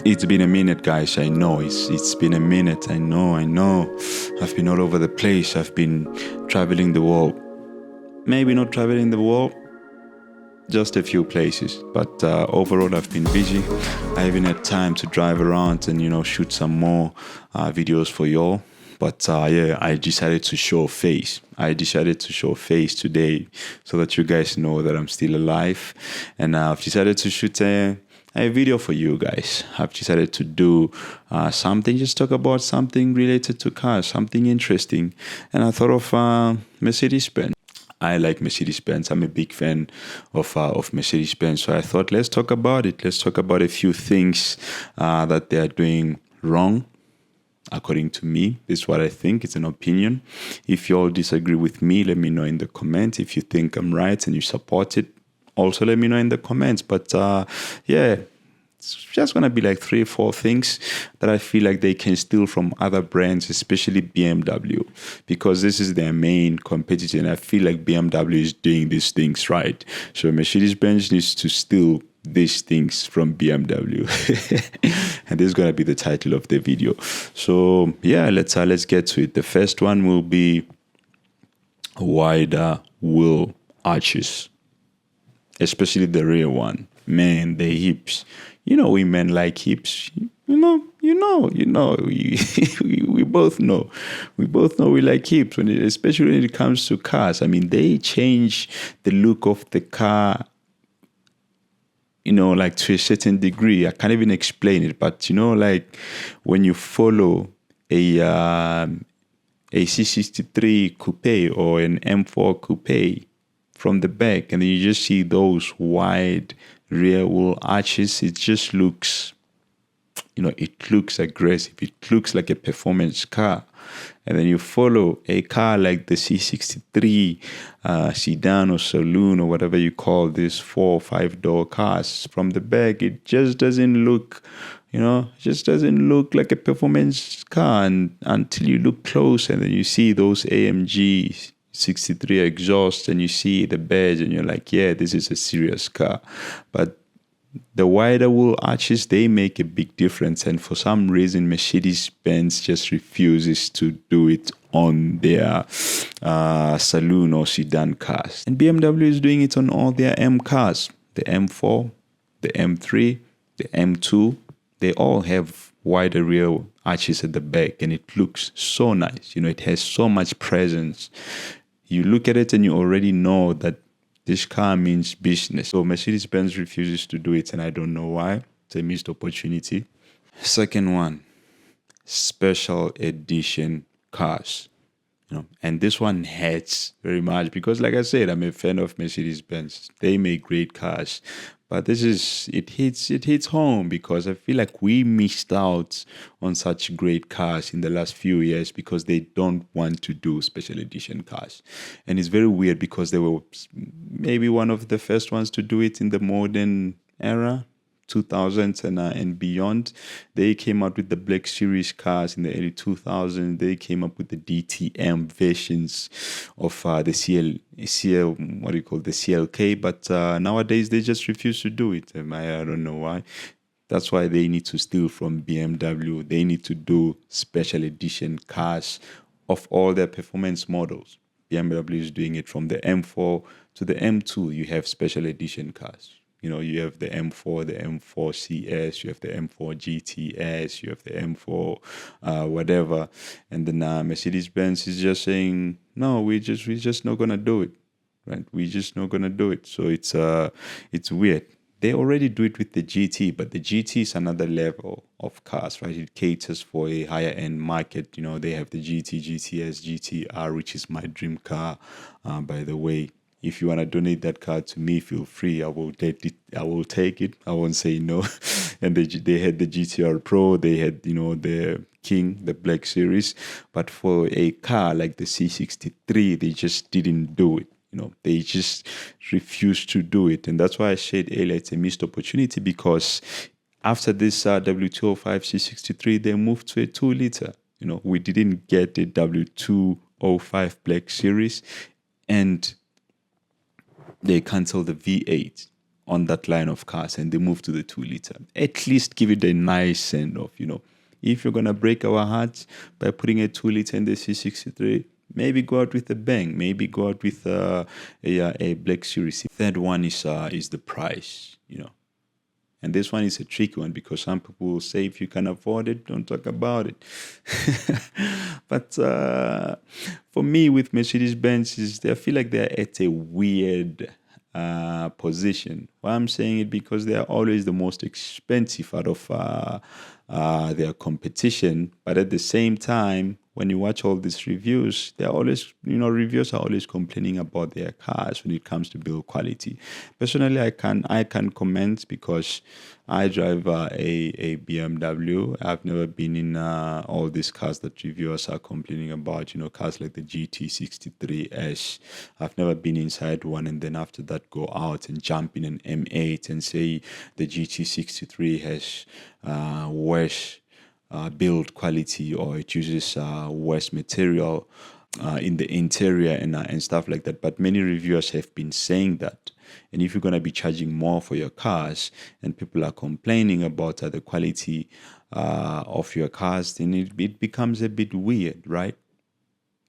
It's been a minute, guys. I know it's been a minute. I know. I've been all over the place. I've been traveling the world. Maybe not traveling the world, just a few places. But overall, I've been busy. I even had time to drive around and shoot some more videos for y'all. But I decided to show face. I decided to show face today so that you guys know that I'm still alive. And I've decided to shoot a video for you guys. I've decided to do something, just talk about something related to cars, something interesting. And I thought of Mercedes-Benz. I like Mercedes-Benz. I'm a big fan of Mercedes-Benz. So I thought, let's talk about it. Let's talk about a few things that they are doing wrong. According to me, this is what I think. It's an opinion. If you all disagree with me, let me know in the comments. If you think I'm right and you support it, also let me know in the comments. But it's just going to be like 3 or 4 things that I feel like they can steal from other brands, especially BMW, because this is their main competitor. And I feel like BMW is doing these things right. So Mercedes-Benz needs to steal these things from BMW. And this is going to be the title of the video. So yeah, let's get to it. The first one will be wider wheel arches, especially the rear one. Man, the hips. Women like hips. We both know. We both know we like hips, especially when it comes to cars. I mean, they change the look of the car, like to a certain degree. I can't even explain it, but like when you follow a C63 coupe or an M4 coupe from the back, and then you just see those wide rear wheel arches, it just looks, it looks aggressive. It looks like a performance car. And then you follow a car like the C63 sedan or saloon or whatever you call these 4 or 5 door cars from the back. It just doesn't look, like a performance car until you look close and then you see those AMG 63 exhaust and you see the badge and you're like, yeah, this is a serious car. But the wider wheel arches, they make a big difference. And for some reason, Mercedes-Benz just refuses to do it on their saloon or sedan cars. And BMW is doing it on all their M cars. The M4, the M3, the M2, they all have wider rear arches at the back. And it looks so nice. It has so much presence. You look at it and you already know that this car means business. So Mercedes-Benz refuses to do it, and I don't know why. It's a missed opportunity. Second one, special edition cars. And this one hurts very much because, like I said, I'm a fan of Mercedes-Benz. They make great cars. But it hits home because I feel like we missed out on such great cars in the last few years because they don't want to do special edition cars. And it's very weird because they were maybe one of the first ones to do it in the modern era, 2000s and beyond. They came out with the Black Series cars in the early 2000s. They came up with the DTM versions of the the CLK. But nowadays they just refuse to do it. I don't know why. That's why they need to steal from BMW. They need to do special edition cars of all their performance models. BMW is doing it from the M4 to the M2. You have special edition cars. You have the M4, the M4 CS, you have the M4 GTS, you have the M4 whatever. And then Mercedes-Benz is just saying, no, we're just not going to do it, right? We're just not going to do it. So it's weird. They already do it with the GT, but the GT is another level of cars, right? It caters for a higher end market. They have the GT, GTS, GTR, which is my dream car, by the way. If you want to donate that car to me, feel free. I will take it. I won't say no. And they had the GTR Pro. They had, the King, the Black Series. But for a car like the C63, they just didn't do it. They just refused to do it. And that's why I said earlier it's a missed opportunity because after this W205 C63, they moved to a 2-liter. We didn't get a W205 Black Series. And they canceled the V8 on that line of cars and they move to the 2-liter. At least give it a nice send off, If you're gonna break our hearts by putting a 2-liter in the C63, maybe go out with a bang. Maybe go out with a Black Series. Third one is the price, And this one is a tricky one because some people will say if you can afford it, don't talk about it. But for me, with Mercedes-Benz, I feel like they're at a weird position. Why I'm saying it because they are always the most expensive out of their competition, but at the same time, when you watch all these reviews, they're always, reviewers are always complaining about their cars when it comes to build quality. Personally, I can comment because I drive a BMW. I've never been in all these cars that reviewers are complaining about, cars like the GT63S. I've never been inside one and then after that go out and jump in an M8 and say the GT63 has worse build quality or it uses worse material in the interior and stuff like that. But many reviewers have been saying that. And if you're going to be charging more for your cars and people are complaining about the quality of your cars, then it becomes a bit weird, right?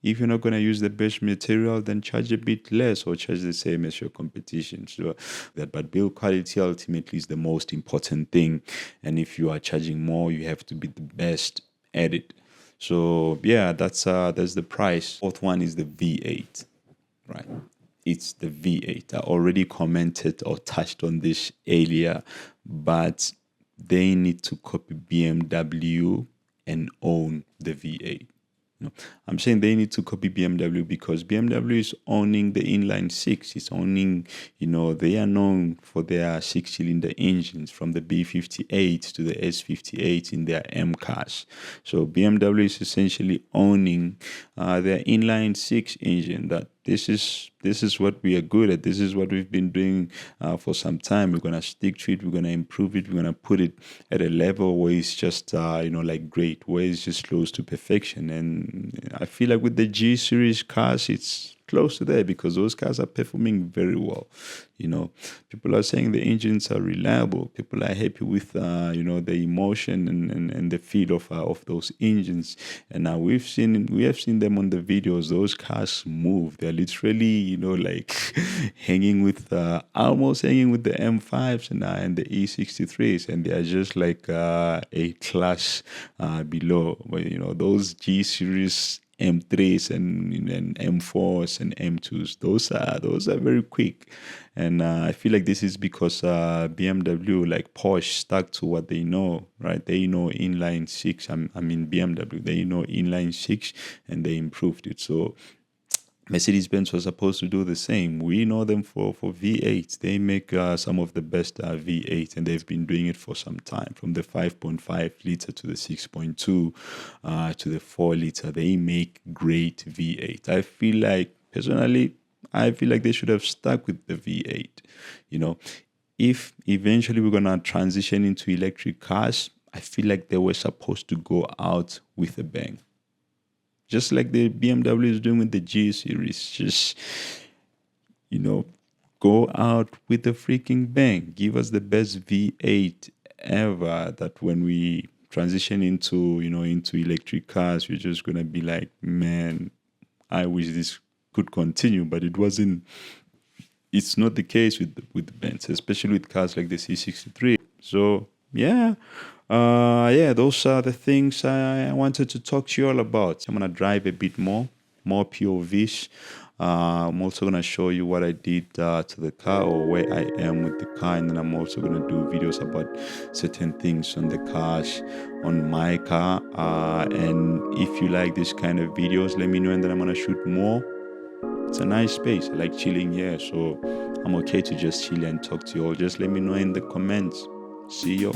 If you're not going to use the best material, then charge a bit less or charge the same as your competition. So but build quality ultimately is the most important thing. And if you are charging more, you have to be the best at it. So yeah, that's the price. Fourth one is the V8, right? It's the V8. I already commented or touched on this earlier, but they need to copy BMW and own the V8. I'm saying they need to copy BMW because BMW is owning the inline six. It's owning, they are known for their 6-cylinder engines from the B58 to the S58 in their M cars. So BMW is essentially owning their inline six engine. That this is what we are good at. This is what we've been doing for some time. We're gonna stick to it. We're gonna improve it. We're gonna put it at a level where it's just like great, where it's just close to perfection. And I feel like with the G series cars, it's close to there because those cars are performing very well. People are saying the engines are reliable. People are happy with the emotion and the feel of those engines. And now we have seen them on the videos. Those cars move. They're literally like almost hanging with the M5s and the E63s, and they are just like a class below. But those G series M3s and M4s and M2s, those are very quick. And I feel like this is because BMW, like Porsche, stuck to what they know, right? They know inline six. BMW, they know inline six, and they improved it. So Mercedes-Benz was supposed to do the same. We know them for V8. They make some of the best V8, and they've been doing it for some time. From the 5.5 liter to the 6.2 to the 4 liter, they make great V8. Personally, I feel like they should have stuck with the V8. If eventually we're going to transition into electric cars, I feel like they were supposed to go out with a bang. Just like the BMW is doing with the G series. Just, go out with a freaking bang. Give us the best V8 ever, that when we transition into electric cars, we're just going to be like, man, I wish this could continue, but it's not the case with Benz, especially with cars like the C63. So yeah, those are the things I wanted to talk to you all about. I'm gonna drive a bit more POVs. I'm also gonna show you what I did to the car or where I am with the car, and then I'm also gonna do videos about certain things on the cars on my car. And if you like this kind of videos, let me know, and then I'm gonna shoot more. It's a nice space. I like chilling here, so I'm okay to just chill and talk to you all. Just let me know in the comments. See you.